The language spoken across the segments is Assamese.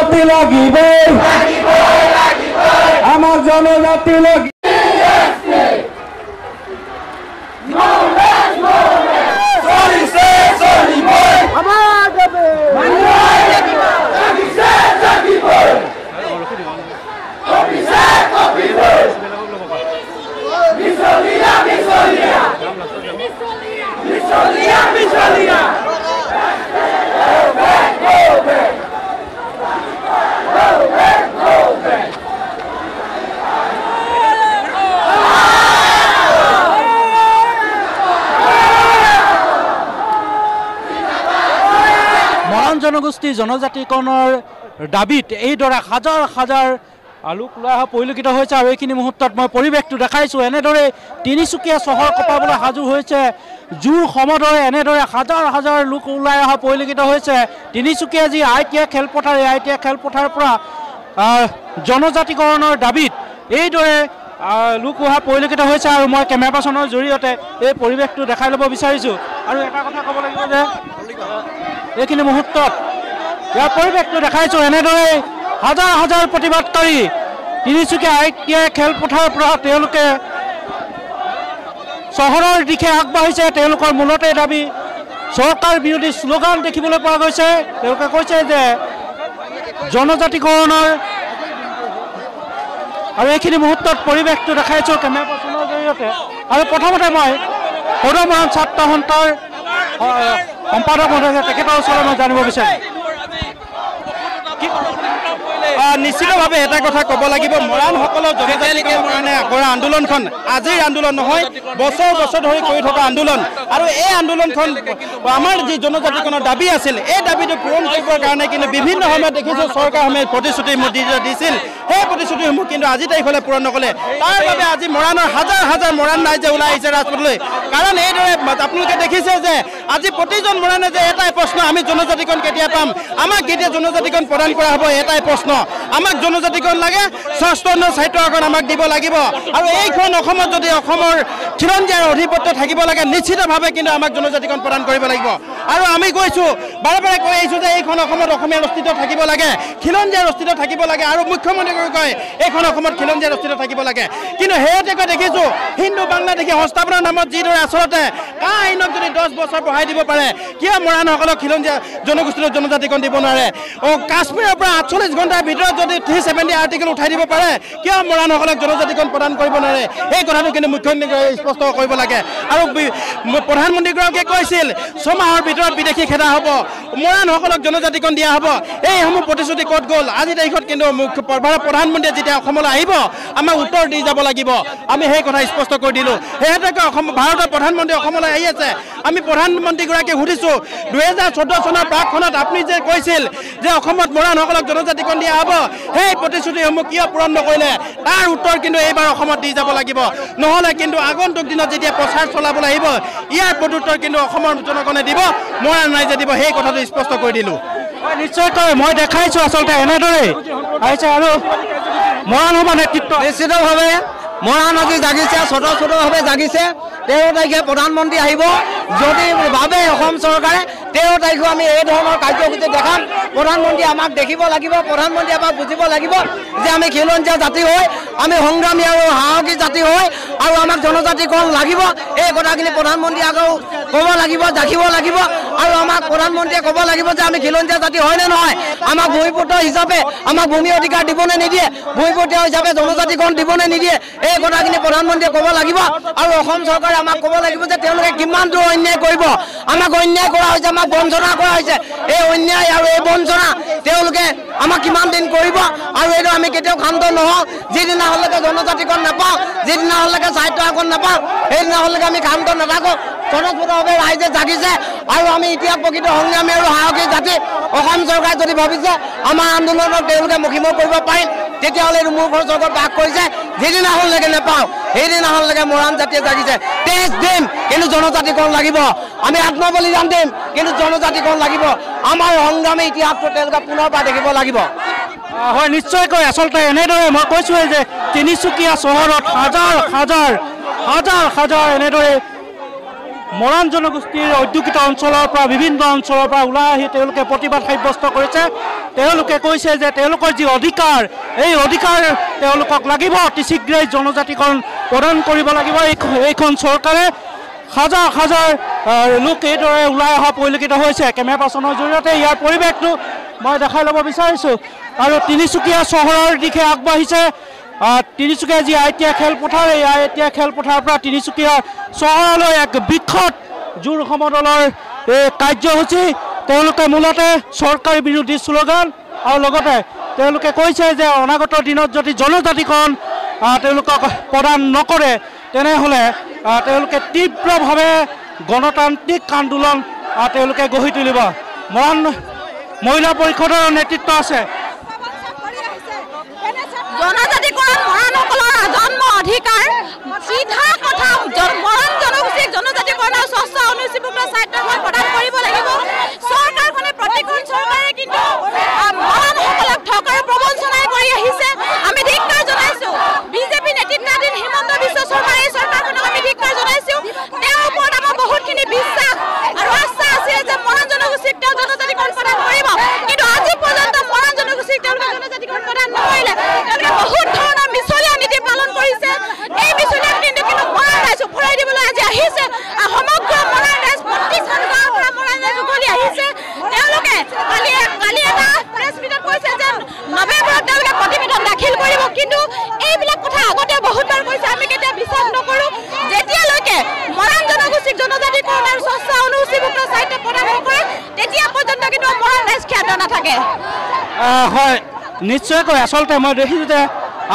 জনজাতি লাগিবই আমাৰ জনজাতি লাগি জনগোষ্ঠী জনজাতিকৰণৰ দাবীত এইদৰে হাজাৰ হাজাৰ লোক ওলাই অহা পৰিলক্ষিত হৈছে আৰু এইখিনি মুহূৰ্তত মই পৰিৱেশটো দেখাইছোঁ এনেদৰে তিনিচুকীয়া চহৰ কঁপাবলৈ সাজু হৈছে জোৰ সমদৰে এনেদৰে হাজাৰ হাজাৰ লোক ওলাই অহা পৰিলক্ষিত হৈছে তিনিচুকীয়া যি আইটিয়া খেলপথাৰ এই আইটিয়া খেলপথাৰৰ পৰা জনজাতিকৰণৰ দাবীত এইদৰে লোক অহা পৰিলক্ষিত হৈছে আৰু মই কেমেৰা পাৰ্চনৰ জৰিয়তে এই পৰিৱেশটো দেখাই ল'ব বিচাৰিছোঁ আৰু এটা কথা ক'ব লাগিব যে এইখিনি মুহূৰ্তত ইয়াৰ পৰিৱেশটো দেখাইছোঁ এনেদৰে হাজাৰ হাজাৰ প্ৰতিবাদকাৰী তিনিচুকীয়া আইটিয়া খেলপথাৰৰ পৰা তেওঁলোকে চহৰৰ দিশে আগবাঢ়িছে তেওঁলোকৰ মূলতে দাবী চৰকাৰ বিৰোধী শ্লোগান দেখিবলৈ পোৱা গৈছে তেওঁলোকে কৈছে যে জনজাতিকৰণৰ আৰু এইখিনি মুহূৰ্তত পৰিৱেশটো দেখাইছোঁ কেমেৰা পাৰ্চনৰ জৰিয়তে আৰু প্ৰথমতে মই সদমৰাণ ছাত্ৰ সন্থাৰ সম্পাদক মহোদয় তেখেতৰ ওচৰলৈ মই জানিব বিচাৰিম নিশ্চিতভাৱে এটা কথা ক'ব লাগিব মৰাণসকলৰ জনজাতিকৰণে কৰা আন্দোলনখন আজিৰ আন্দোলন নহয় বছৰ বছৰ ধৰি কৰি থকা আন্দোলন আৰু এই আন্দোলনখন আমাৰ যি জনজাতিকৰণৰ দাবী আছিল এই দাবীটো পূৰণ কৰিবৰ কাৰণে কিন্তু বিভিন্ন সময়ত দেখিছোঁ চৰকাৰসমূহে প্ৰতিশ্ৰুতিসমূহ দিছিল সেই প্ৰতিশ্ৰুতিসমূহ কিন্তু আজি তাৰিখলৈ পূৰণ নকৰে তাৰ বাবে আজি মৰাণৰ হাজাৰ হাজাৰ মৰাণ ৰাইজে ওলাই আহিছে ৰাজপথলৈ কাৰণ এইদৰে আপোনালোকে দেখিছে যে আজি প্ৰতিজন মৰাণে যে এটাই প্ৰশ্ন আমি জনজাতিকৰণ কেতিয়া পাম আমাক কেতিয়া জনজাতিকৰণ প্ৰদান কৰা হ'ব এটাই প্ৰশ্ন আমাক জনজাতিকৰণ লাগে স্বাস্থ্য স্বায়ত্তকৰণ আমাক দিব লাগিব আৰু এইখন অসমত যদি অসমৰ খিলঞ্জীয়াৰ অধিপত্য থাকিব লাগে নিশ্চিতভাৱে কিন্তু আমাক জনজাতিকৰণ প্ৰদান কৰিব লাগিব আৰু আমি কৈছোঁ বাৰে বাৰে কৈ আহিছোঁ যে এইখন অসমত অসমীয়াৰ অস্তিত্ব থাকিব লাগে খিলঞ্জীয়াৰ অস্তিত্ব থাকিব লাগে আৰু মুখ্যমন্ত্ৰীয়ে কয় এইখন অসমত খিলঞ্জীয়াৰ অস্তিত্ব থাকিব লাগে কিন্তু শেহতীয়াকৈ দেখিছোঁ হিন্দু বাংলাদেশী সংস্থাপনৰ নামত যিদৰে আচলতে কা আইনক যদি 10 বছৰ বঢ়াই দিব পাৰে কিয় মৰাণসকলক খিলঞ্জীয়া জনগোষ্ঠীৰ জনজাতিকৰণ দিব নোৱাৰে কাশ্মীৰৰ পৰা 48 ঘণ্টাৰ ভিতৰত যদি 370 আৰ্টিকেল উঠাই দিব পাৰে কিয় মৰাণসকলক জনজাতিকৰণ প্ৰদান কৰিব নোৱাৰে এই কথাটো কিন্তু মুখ্যমন্ত্ৰীয়ে স্পষ্ট কৰিব লাগে আৰু প্ৰধানমন্ত্ৰীগৰাকীয়ে কৈছিল 6 মাহৰ ভিতৰত বিদেশী খেদা হ'ব মৰাণসকলক জনজাতিকৰণ দিয়া হ'ব এইসমূহ প্ৰতিশ্ৰুতি ক'ত গ'ল আজি তাৰিখত কিন্তু প্ৰধানমন্ত্ৰীয়ে যেতিয়া অসমলৈ আহিব আমাক উত্তৰ দি যাব লাগিব আমি সেই কথা স্পষ্ট কৰি দিলোঁ সেহেঁতেকে ভাৰতৰ প্ৰধানমন্ত্ৰী অসমলৈ আহি আছে আমি প্ৰধানমন্ত্ৰীগৰাকীক সুধিছোঁ 2014 চনৰ প্ৰাকখনত আপুনি যে কৈছিল যে অসমত মৰাণসকলক জনজাতিকৰণ দিয়া হ'ব সেই প্ৰতিশ্ৰুতিসমূহ কিয় পূৰণ নকৰিলে তাৰ উত্তৰ কিন্তু এইবাৰ অসমত দি যাব লাগিব নহ'লে কিন্তু আগন্তুক দিনত যেতিয়া প্ৰচাৰ চলাবলৈ আহিব ইয়াৰ প্ৰত্যুত্তৰ কিন্তু অসমৰ জনগণে দিব মৰাণ ৰাইজে দিব সেই কথাটো স্পষ্ট কৰি দিলোঁ নিশ্চয়কৈ মই দেখাইছোঁ আচলতে এনেদৰে আহিছে আৰু মৰাণ সভা নেতৃত্ব নিশ্চিতভাৱে মৰাণ আজি জাগিছে স্বতঃস্ফূৰ্তভাৱে জাগিছে 13 তাৰিখে প্ৰধানমন্ত্ৰী আহিব যদি ভাবে অসম চৰকাৰে 13 তাৰিখে আমি এই ধৰণৰ কাৰ্যসূচী দেখাম প্ৰধানমন্ত্ৰী আমাক দেখিব লাগিব প্ৰধানমন্ত্ৰী আমাক বুজিব লাগিব যে আমি খিলঞ্জীয়া জাতি হৈ আমি সংগ্ৰামী আৰু সাহসী জাতি হৈ আৰু আমাক জনজাতিকৰণ লাগিব এই কথাখিনি প্ৰধানমন্ত্ৰী আগেও ক'ব লাগিব দেখিব লাগিব আৰু আমাক প্ৰধানমন্ত্ৰীয়ে ক'ব লাগিব যে আমি খিলঞ্জীয়া জাতি হয় নে নহয় আমাক ভূমিপুত্ৰ হিচাপে আমাক ভূমি অধিকাৰ দিবনে নিদিয়ে ভূমিপুত্ৰ হিচাপে জনজাতিকৰণ দিবনে নিদিয়ে এই কথাখিনি প্ৰধানমন্ত্ৰীয়ে ক'ব লাগিব আৰু অসম চৰকাৰে আমাক ক'ব লাগিব যে তেওঁলোকে কিমান দূৰ অন্যায় কৰিব আমাক অন্যায় কৰা হৈছে আমাক বঞ্চনা কৰা হৈছে এই অন্যায় আৰু এই বঞ্চনা তেওঁলোকে আমাক কিমান দিন কৰিব আৰু এইটো আমি কেতিয়াও ক্ষান্ত নহওঁ যিদিনাখনলৈকে জনজাতিকৰণ নাপাওঁ যিদিনাখনলৈকে সাহিত্যকৰণ নাপাওঁ সেইদিনাখনলৈকে আমি ক্ষান্ত নাথাকোঁ স্বতঃস্ফূৰ্তভাৱে ৰাইজে জাগিছে আৰু আমি এতিয়া প্ৰকৃত সংগ্ৰামী আৰু সাহসী জাতি অসম চৰকাৰে যদি ভাবিছে আমাৰ আন্দোলনক তেওঁলোকে মুখিমুখ কৰিব পাৰিম তেতিয়াহ'লে এইটো মূৰ্খৰ জগত বাস কৰিছে যিদিনাখনলৈকে নাপাওঁ সেইদিনাখনলৈকে মৰাণ জাতিয়ে জাগিছে তেজ দিম কিন্তু জনজাতিকৰণ লাগিব আমি আত্মবলিদান দিম কিন্তু জনজাতিকৰণ লাগিব আমাৰ সংগ্ৰামী ইতিহাসটো তেওঁলোকে পুনৰবাৰ দেখিব লাগিব হয় নিশ্চয়কৈ আচলতে এনেদৰে মই কৈছোঁৱে যে তিনিচুকীয়া চহৰত হাজাৰ হাজাৰ হাজাৰ হাজাৰ এনেদৰে মৰাণ জনগোষ্ঠীৰ ঔদ্যোগিক অঞ্চলৰ পৰা বিভিন্ন অঞ্চলৰ পৰা ওলাই আহি তেওঁলোকে প্ৰতিবাদ সাব্যস্ত কৰিছে তেওঁলোকে কৈছে যে তেওঁলোকৰ যি অধিকাৰ এই অধিকাৰ তেওঁলোকক লাগিব অতি শীঘ্ৰেই জনজাতিকৰণ প্ৰদান কৰিব লাগিব এইখন চৰকাৰে হাজাৰ হাজাৰ লোক এইদৰে ওলাই অহা পৰিলক্ষিত হৈছে কেমেৰা পাৰ্চনৰ জৰিয়তে ইয়াৰ পৰিৱেশটো মই দেখাই ল'ব বিচাৰিছোঁ আৰু তিনিচুকীয়া চহৰৰ দিশে আগবাঢ়িছে তিনিচুকীয়া যি আইটিয়া খেলপথাৰ এই আইটিয়া খেলপথাৰৰ পৰা তিনিচুকীয়া চহৰলৈ এক বৃহৎ জোৰ সমদলৰ কাৰ্যসূচী তেওঁলোকে মূলতে চৰকাৰী বিৰোধী শ্লোগান আৰু লগতে তেওঁলোকে কৈছে যে অনাগত দিনত যদি জনজাতিকৰণ তেওঁলোকক প্ৰদান নকৰে তেনেহ'লে তেওঁলোকে তীব্ৰভাৱে গণতান্ত্ৰিক আন্দোলন তেওঁলোকে গঢ়ি তুলিব মৰাণ মহিলা পৰিষদৰ নেতৃত্ব আছে জনজাতিকৰণ মৰাণসকলৰ জন্ম অধিকাৰ চিধা কথা মৰাণ জনগোষ্ঠীক জনজাতিকৰণৰ স্বচ্ছ অনুসূচীভুক্ত স্বায়ত্তশাসন প্ৰদান কৰিব লাগিব চৰকাৰখনে প্ৰতিখন চৰকাৰে কিন্তু মৰাণসকলক ঠগৰ প্ৰবঞ্চনাই কৰি আহিছে আমি ধিক্কাৰ জনাইছোঁ বিজেপি নেতৃত্বাধীন হিমন্ত বিশ্ব শৰ্মাৰ এই চৰকাৰখনক আমি ধিক্কাৰ জনাইছোঁ তেওঁৰ ওপৰত আমাৰ বহুতখিনি বিশ্বাস আৰু আস্থা আছিল যে মৰাণ জনগোষ্ঠীক তেওঁ জনজাতিকৰণ প্ৰদান কৰিব কিন্তু আজি পৰ্যন্ত মৰাণ জনগোষ্ঠীক তেওঁলোকে জনজাতিকৰণ প্ৰদান নকৰিলে তেওঁলোকে বহুত ধৰণৰ মিছলীয়া নীতি পালন কৰিছে এই মিছলীয়া নীতি কিন্তু মৰাণ ৰাইজ ঘূৰাই দিবলৈ আজি আহিছে সমগ্ৰ মৰাণ ৰাইজ ৩৫খন গাঁৱৰ পৰা মৰাণ ৰাইজ উভলি আহিছে তেওঁলোকে কালি এটা প্ৰেছ মিটত কৈছে যে নৱেম্বৰত তেওঁলোকে প্ৰতিবেদন দাখিল কৰিব কিন্তু এইবিলাক কথা আগতে বহুতবাৰ কৈছে আমি কেতিয়া বিশ্বাস নকৰোঁ যেতিয়ালৈকে মৰাণ জনগোষ্ঠীক জনজাতিকৰণ আৰু স্বচ্ছ অনুসূচীভুক্ত সাহিত্য প্ৰদান নকৰে তেতিয়া পৰ্যন্ত কিন্তু মৰাণ ৰাইজ ক্ষান্ত নাথাকে হয় নিশ্চয়কৈ আচলতে মই দেখিছোঁ যে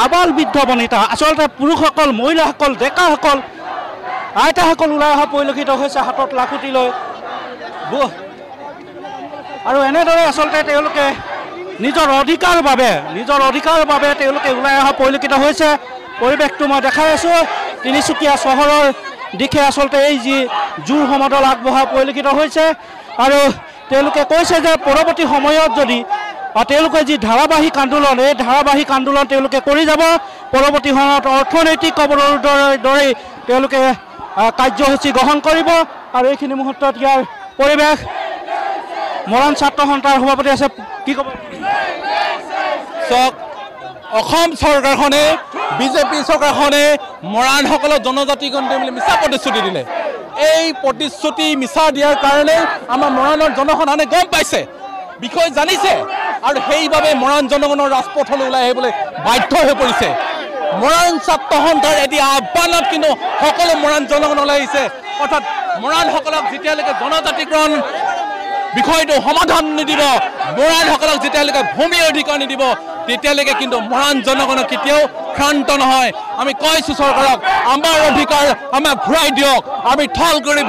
আবাল বৃদ্ধ বনিতা আচলতে পুৰুষসকল মহিলাসকল ডেকাসকল আইতাসকল ওলাই অহা পৰিলক্ষিত হৈছে হাতত লাখুটি লৈ আৰু এনেদৰে আচলতে তেওঁলোকে নিজৰ অধিকাৰৰ বাবে তেওঁলোকে ওলাই অহা পৰিলক্ষিত হৈছে পৰিৱেশটো মই দেখাই আছোঁ তিনিচুকীয়া চহৰৰ দিশে আচলতে এই যি জোৰ সমদল আগবঢ়া পৰিলক্ষিত হৈছে আৰু তেওঁলোকে কৈছে যে পৰৱৰ্তী সময়ত যদি তেওঁলোকে যি ধাৰাবাহিক আন্দোলন এই ধাৰাবাহিক আন্দোলন তেওঁলোকে কৰি যাব পৰৱৰ্তী সময়ত অৰ্থনৈতিক অৱৰোধৰ দৰে তেওঁলোকে কাৰ্যসূচী গ্ৰহণ কৰিব আৰু এইখিনি মুহূৰ্তত ইয়াৰ পৰিৱেশ মৰাণ ছাত্ৰ সন্থাৰ সভাপতি আছে কি ক'ব চাওক অসম চৰকাৰখনে বিজেপি চৰকাৰখনে মৰাণসকলক জনজাতিকৰণ দিম বুলি মিছা প্ৰতিশ্ৰুতি দিলে এই প্ৰতিশ্ৰুতি মিছা দিয়াৰ কাৰণে আমাৰ মৰাণৰ জনসাধাৰণে গম পাইছে বিষয় জানিছে আৰু সেইবাবে মৰাণ জনগণৰ ৰাজপথলৈ ওলাই আহিবলৈ বাধ্য হৈ পৰিছে মৰাণ ছাত্ৰ সন্থাৰ এটি আহ্বানত কিন্তু সকলো মৰাণ জনগণ ওলাই আহিছে অৰ্থাৎ মৰাণসকলক যেতিয়ালৈকে জনজাতিকৰণ বিষয়টো সমাধান নিদিব মৰাণসকলক যেতিয়ালৈকে ভূমি অধিকাৰ নিদিব তেতিয়ালৈকে কিন্তু মৰাণ জনগণক কেতিয়াও ক্ষান্ত নহয় আমি কৈছোঁ চৰকাৰক আমাৰ অধিকাৰ আমাক ঘূৰাই দিয়ক আমি থলগুৰি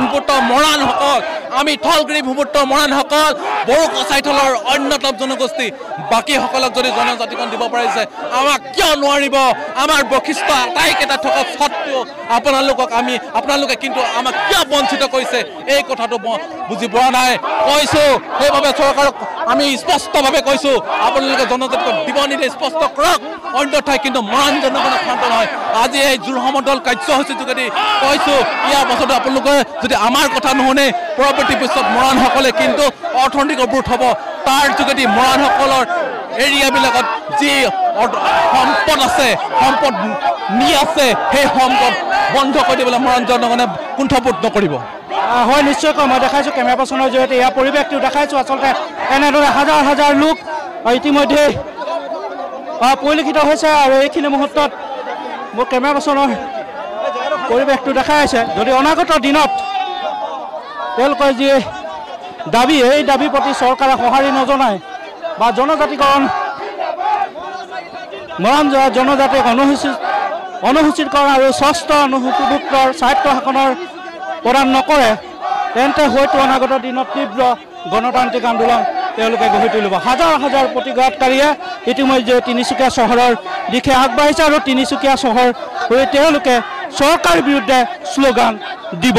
ভূপুত্ৰ মৰাণসকল বড়ো কছাৰীথলৰ অন্যতম জনগোষ্ঠী বাকীসকলক যদি জনজাতিকৰণ দিব পাৰিছে আমাক কিয় নোৱাৰিব আমাৰ বৈশিষ্ট্য আটাইকেইটা থকা স্বত্বেও আপোনালোকে কিন্তু আমাক কিয় বঞ্চিত কৰিছে এই কথাটো বুজি পোৱা নাই কৈছোঁ সেইবাবে চৰকাৰক আমি স্পষ্টভাৱে কৈছোঁ আপোনালোকে জনজাতিকৰণ দিব নিদিয়ে স্পষ্ট কৰক অন্যথাই কিন্তু মৰাণ জনগণৰ ক্ষান্ত নহয় আজি এই জোৰ সমদল কাৰ্যসূচীৰ যোগেদি কৈছোঁ ইয়াৰ পাছতো আপোনালোকে যদি আমাৰ কথা নুশুনে পৰৱৰ্তী পিছত মৰাণসকলে কিন্তু অৰ্থনৈতিক অৱৰোধ হ'ব তাৰ যোগেদি মৰাণসকলৰ এৰিয়াবিলাকত যি সম্পদ আছে সম্পদ নি আছে সেই সম্পদ বন্ধ কৰি দিবলৈ মৰাণ জনগণে কুণ্ঠবোধ নকৰিব হয় নিশ্চয়কৈ মই দেখাইছোঁ কেমেৰা পাৰ্চনৰ জৰিয়তে ইয়াৰ পৰিৱেশটো দেখাইছোঁ আচলতে এনেদৰে হাজাৰ হাজাৰ লোক ইতিমধ্যে পৰিলক্ষিত হৈছে আৰু এইখিনি মুহূৰ্তত মোৰ কেমেৰা পাৰ্চনৰ পৰিৱেশটো দেখাই আছে যদি অনাগত দিনত তেওঁলোকৰ যি দাবী এই দাবীৰ প্ৰতি চৰকাৰে সঁহাৰি নজনায় বা জনজাতিকৰণ মৰাণ জনজাতিক অনুসূচিতকৰণ আৰু স্বচ্ছ অনুসূচীভুক্ত স্বায়ত্তশাসনৰ প্ৰদান নকৰে তেন্তে হয়তো অনাগত দিনত তীব্ৰ গণতান্ত্ৰিক আন্দোলন তেওঁলোকে গঢ়ি তুলিব হাজাৰ হাজাৰ প্ৰতিবাদকাৰীয়ে ইতিমধ্যে তিনিচুকীয়া চহৰৰ দিশে আগবাঢ়িছে আৰু তিনিচুকীয়া চহৰ হৈ তেওঁলোকে চৰকাৰৰ বিৰুদ্ধে শ্লোগান দিব